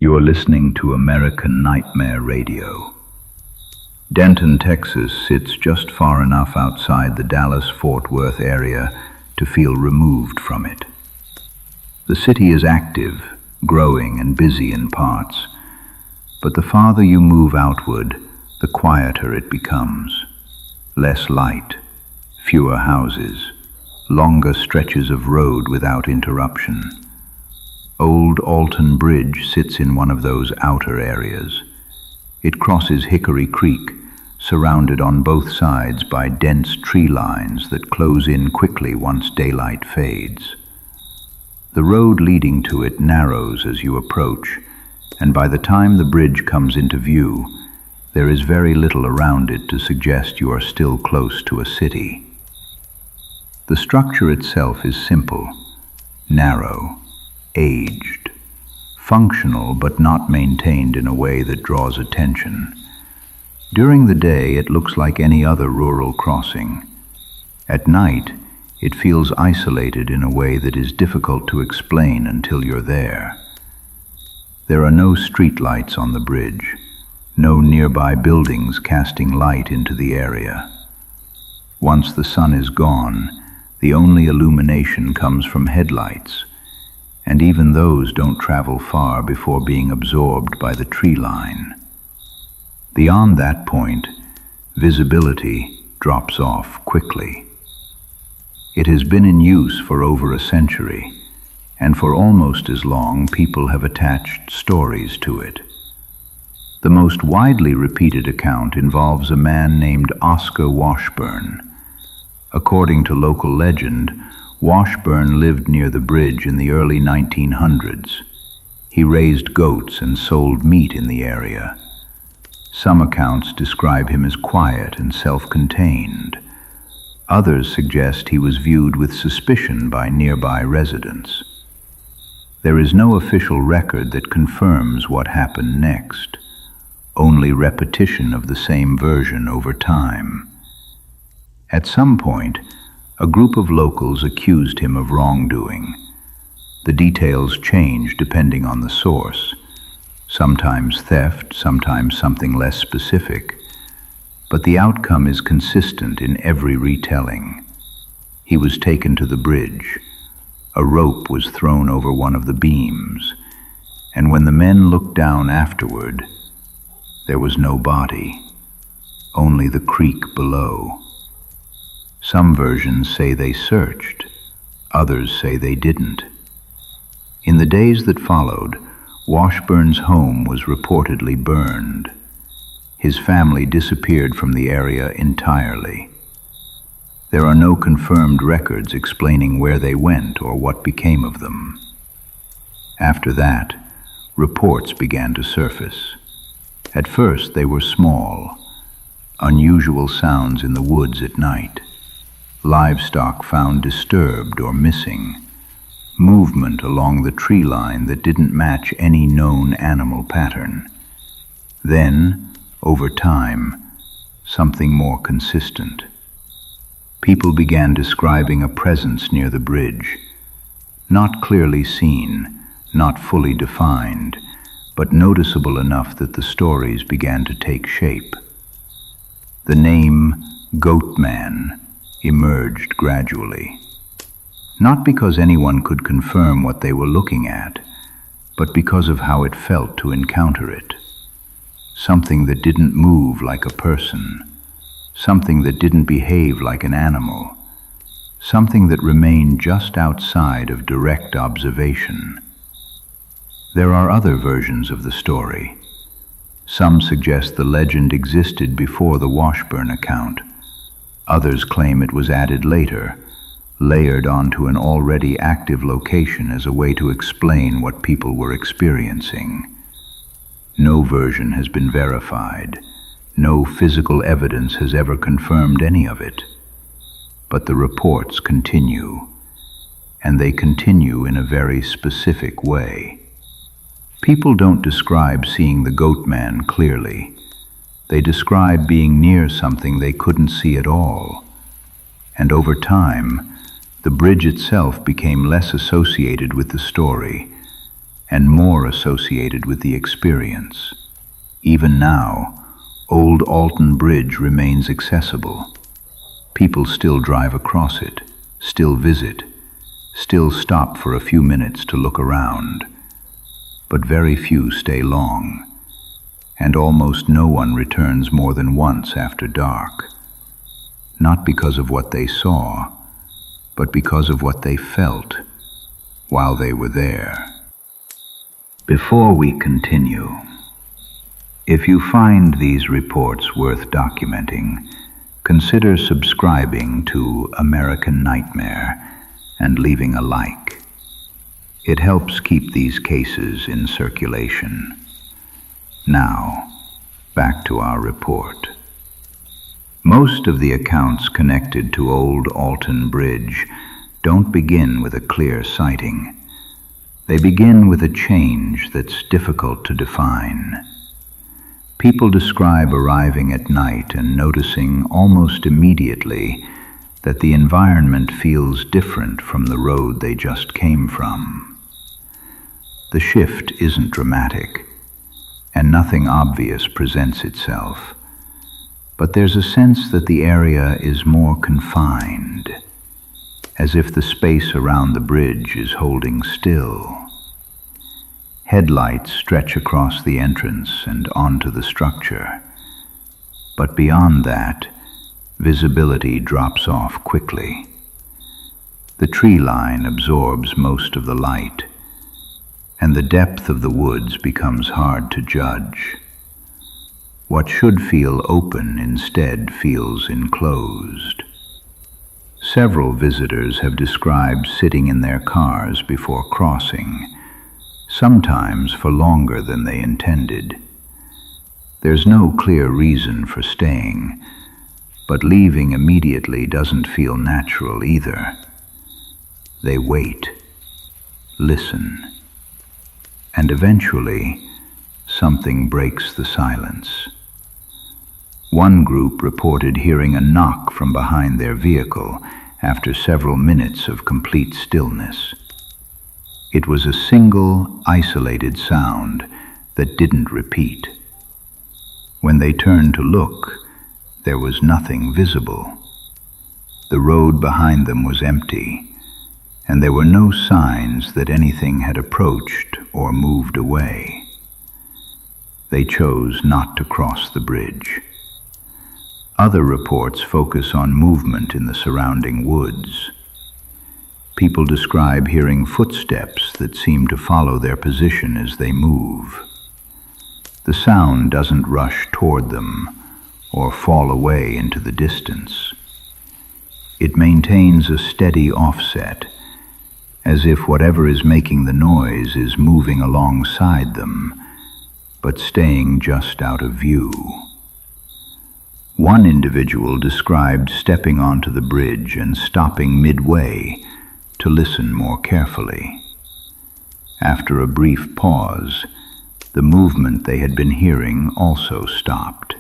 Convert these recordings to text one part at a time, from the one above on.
You're listening to American Nightmare Radio. Denton, Texas sits just far enough outside the Dallas-Fort Worth area to feel removed from it. The city is active, growing and busy in parts, but the farther you move outward, the quieter it becomes. Less light, fewer houses, longer stretches of road without interruption. Old Alton Bridge sits in one of those outer areas. It crosses Hickory Creek, surrounded on both sides by dense tree lines that close in quickly once daylight fades. The road leading to it narrows as you approach, and by the time the bridge comes into view, there is very little around it to suggest you are still close to a city. The structure itself is simple, narrow, aged, functional but not maintained in a way that draws attention. During the day, it looks like any other rural crossing. At night, it feels isolated in a way that is difficult to explain until you're there. There are no street lights on the bridge, no nearby buildings casting light into the area. Once the sun is gone, the only illumination comes from headlights, and even those don't travel far before being absorbed by the tree line. Beyond that point, visibility drops off quickly. It has been in use for over a century, and for almost as long people have attached stories to it. The most widely repeated account involves a man named Oscar Washburn. According to local legend, Washburn lived near the bridge in the early 1900s. He raised goats and sold meat in the area. Some accounts describe him as quiet and self-contained. Others suggest he was viewed with suspicion by nearby residents. There is no official record that confirms what happened next, only repetition of the same version over time. At some point, a group of locals accused him of wrongdoing. The details change depending on the source, sometimes theft, sometimes something less specific, but the outcome is consistent in every retelling. He was taken to the bridge. A rope was thrown over one of the beams, and when the men looked down afterward, there was no body, only the creek below. Some versions say they searched, others say they didn't. In the days that followed, Washburn's home was reportedly burned. His family disappeared from the area entirely. There are no confirmed records explaining where they went or what became of them. After that, reports began to surface. At first, they were small, unusual sounds in the woods at night, livestock found disturbed or missing, movement along the tree line that didn't match any known animal pattern. Then, over time, something more consistent. People began describing a presence near the bridge, not clearly seen, not fully defined, but noticeable enough that the stories began to take shape. The name Goatman emerged gradually, not because anyone could confirm what they were looking at, but because of how it felt to encounter it. Something that didn't move like a person, something that didn't behave like an animal, something that remained just outside of direct observation. There are other versions of the story. Some suggest the legend existed before the Washburn account. Others claim it was added later, layered onto an already active location as a way to explain what people were experiencing. No version has been verified. No physical evidence has ever confirmed any of it. But the reports continue, and they continue in a very specific way. People don't describe seeing the Goatman clearly. They describe being near something they couldn't see at all. And over time, the bridge itself became less associated with the story, and more associated with the experience. Even now, old Alton Bridge remains accessible. People still drive across it, still visit, still stop for a few minutes to look around. But very few stay long, and almost no one returns more than once after dark. Not because of what they saw, but because of what they felt while they were there. Before we continue, if you find these reports worth documenting, consider subscribing to American Nightmare and leaving a like. It helps keep these cases in circulation. Now, back to our report. Most of the accounts connected to old Alton Bridge don't begin with a clear sighting. They begin with a change that's difficult to define. People describe arriving at night and noticing almost immediately that the environment feels different from the road they just came from. The shift isn't dramatic, and nothing obvious presents itself. But there's a sense that the area is more confined, as if the space around the bridge is holding still. Headlights stretch across the entrance and onto the structure, but beyond that, visibility drops off quickly. The tree line absorbs most of the light, and the depth of the woods becomes hard to judge. What should feel open instead feels enclosed. Several visitors have described sitting in their cars before crossing, sometimes for longer than they intended. There's no clear reason for staying, but leaving immediately doesn't feel natural either. They wait, listen, and eventually something breaks the silence. One group reported hearing a knock from behind their vehicle after several minutes of complete stillness. It was a single, isolated sound that didn't repeat. When they turned to look, there was nothing visible. The road behind them was empty, and there were no signs that anything had approached or moved away. They chose not to cross the bridge. Other reports focus on movement in the surrounding woods. People describe hearing footsteps that seem to follow their position as they move. The sound doesn't rush toward them or fall away into the distance. It maintains a steady offset, as if whatever is making the noise is moving alongside them, but staying just out of view. One individual described stepping onto the bridge and stopping midway to listen more carefully. After a brief pause, the movement they had been hearing also stopped.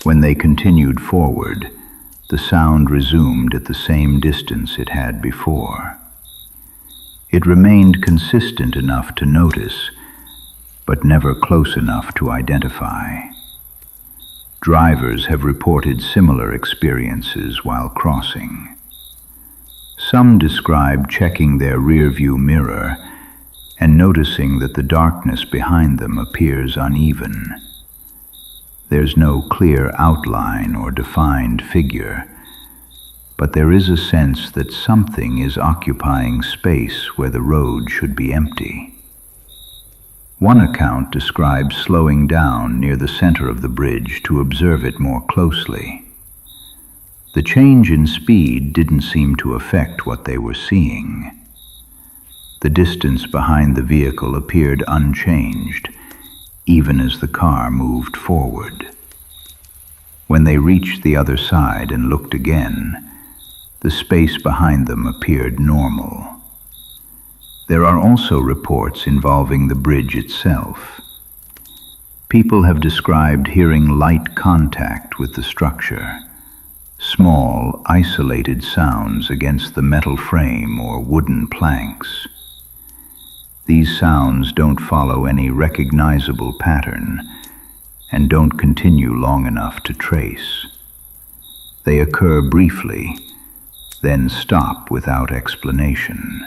When they continued forward, the sound resumed at the same distance it had before. It remained consistent enough to notice, but never close enough to identify. Drivers have reported similar experiences while crossing. Some describe checking their rearview mirror and noticing that the darkness behind them appears uneven. There's no clear outline or defined figure, but there is a sense that something is occupying space where the road should be empty. One account describes slowing down near the center of the bridge to observe it more closely. The change in speed didn't seem to affect what they were seeing. The distance behind the vehicle appeared unchanged, even as the car moved forward. When they reached the other side and looked again, the space behind them appeared normal. There are also reports involving the bridge itself. People have described hearing light contact with the structure, small, isolated sounds against the metal frame or wooden planks. These sounds don't follow any recognizable pattern and don't continue long enough to trace. They occur briefly, then stop without explanation.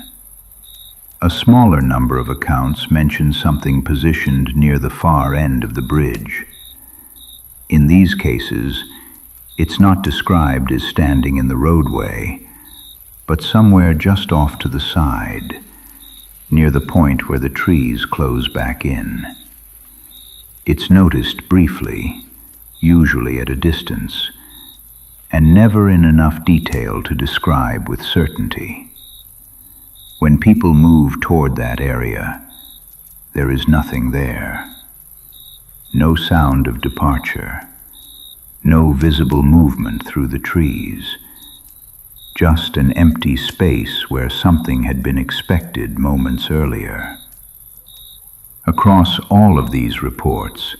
A smaller number of accounts mention something positioned near the far end of the bridge. In these cases, it's not described as standing in the roadway, but somewhere just off to the side, near the point where the trees close back in. It's noticed briefly, usually at a distance, and never in enough detail to describe with certainty. When people move toward that area, there is nothing there. No sound of departure, no visible movement through the trees, just an empty space where something had been expected moments earlier. Across all of these reports,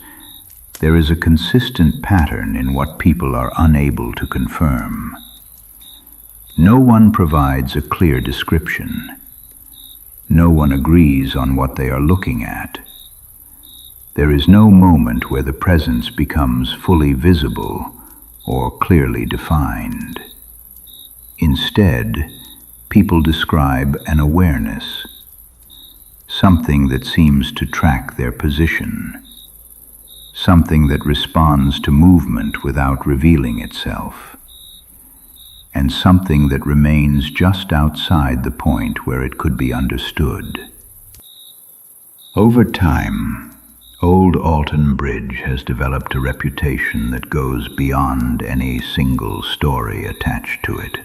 there is a consistent pattern in what people are unable to confirm. No one provides a clear description. No one agrees on what they are looking at. There is no moment where the presence becomes fully visible or clearly defined. Instead, people describe an awareness, something that seems to track their position, something that responds to movement without revealing itself, and something that remains just outside the point where it could be understood. Over time, old Alton Bridge has developed a reputation that goes beyond any single story attached to it.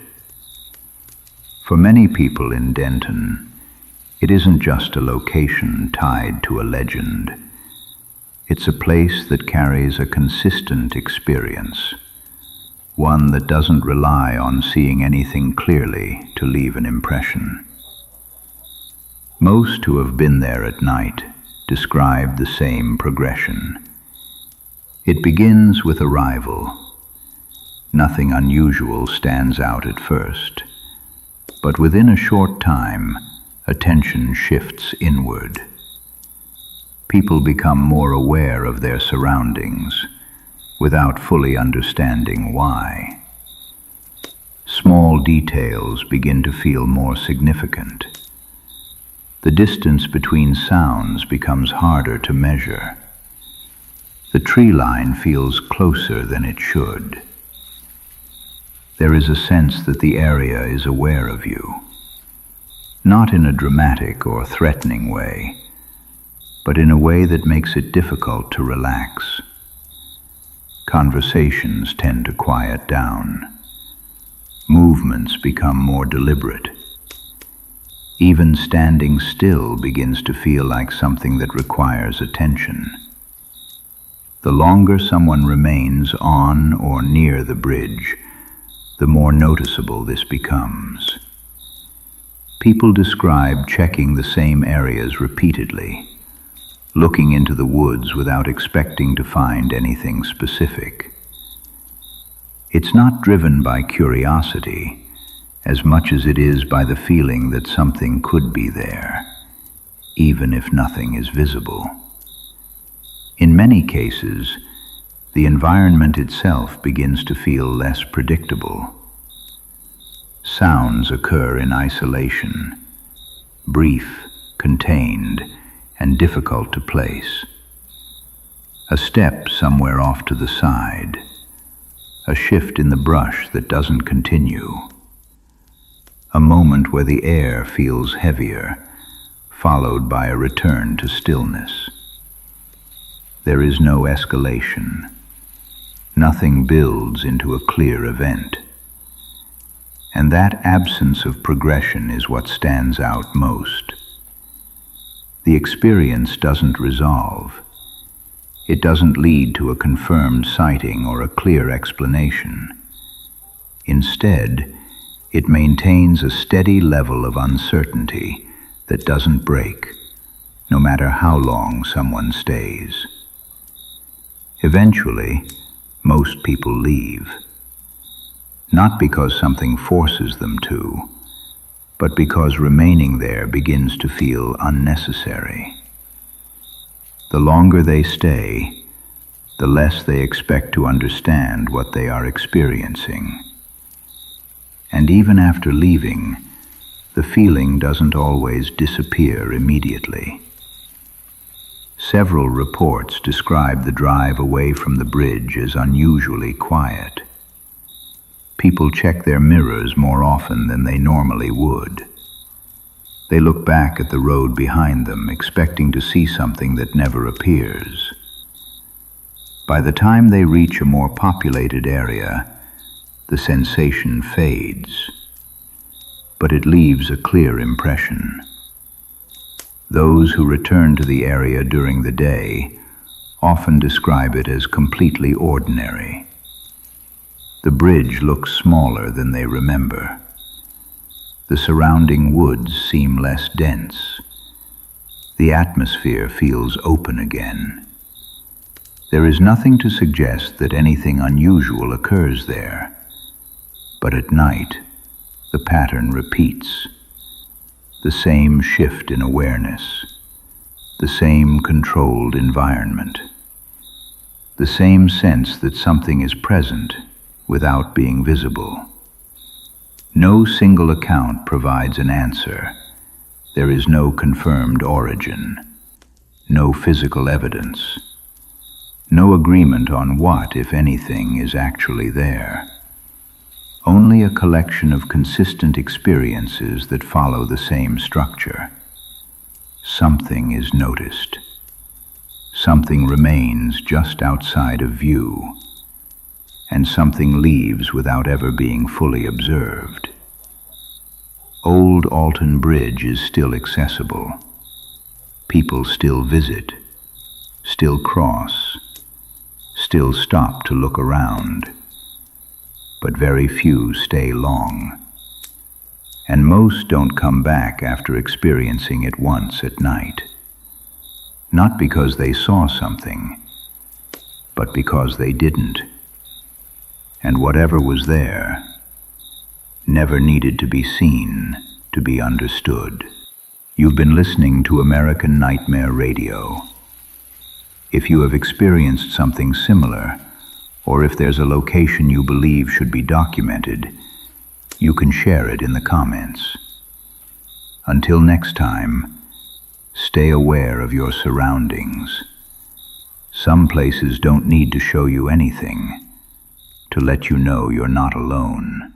For many people in Denton, it isn't just a location tied to a legend. It's a place that carries a consistent experience, one that doesn't rely on seeing anything clearly to leave an impression. Most who have been there at night describe the same progression. It begins with arrival. Nothing unusual stands out at first, but within a short time, attention shifts inward. People become more aware of their surroundings, without fully understanding why. Small details begin to feel more significant. The distance between sounds becomes harder to measure. The tree line feels closer than it should. There is a sense that the area is aware of you, not in a dramatic or threatening way, but in a way that makes it difficult to relax. Conversations tend to quiet down. Movements become more deliberate. Even standing still begins to feel like something that requires attention. The longer someone remains on or near the bridge, the more noticeable this becomes. People describe checking the same areas repeatedly, looking into the woods without expecting to find anything specific. It's not driven by curiosity as much as it is by the feeling that something could be there, even if nothing is visible. In many cases, the environment itself begins to feel less predictable. Sounds occur in isolation, brief, contained, and difficult to place. A step somewhere off to the side, a shift in the brush that doesn't continue, a moment where the air feels heavier, followed by a return to stillness. There is no escalation. Nothing builds into a clear event. And that absence of progression is what stands out most. The experience doesn't resolve. It doesn't lead to a confirmed sighting or a clear explanation. Instead, it maintains a steady level of uncertainty that doesn't break, no matter how long someone stays. Eventually, most people leave, not because something forces them to, but because remaining there begins to feel unnecessary. The longer they stay, the less they expect to understand what they are experiencing. And even after leaving, the feeling doesn't always disappear immediately. Several reports describe the drive away from the bridge as unusually quiet. People check their mirrors more often than they normally would. They look back at the road behind them, expecting to see something that never appears. By the time they reach a more populated area, the sensation fades, but it leaves a clear impression. Those who return to the area during the day often describe it as completely ordinary. The bridge looks smaller than they remember. The surrounding woods seem less dense. The atmosphere feels open again. There is nothing to suggest that anything unusual occurs there, but at night, the pattern repeats. The same shift in awareness, the same controlled environment, the same sense that something is present without being visible. No single account provides an answer. There is no confirmed origin, no physical evidence, no agreement on what, if anything, is actually there. Only a collection of consistent experiences that follow the same structure. Something is noticed. Something remains just outside of view, and something leaves without ever being fully observed. Old Alton Bridge is still accessible. People still visit, still cross, still stop to look around. But very few stay long, and most don't come back after experiencing it once at night. Not because they saw something, but because they didn't. And whatever was there never needed to be seen to be understood. You've been listening to American Nightmare Radio. If you have experienced something similar, or if there's a location you believe should be documented, you can share it in the comments. Until next time, stay aware of your surroundings. Some places don't need to show you anything to let you know you're not alone.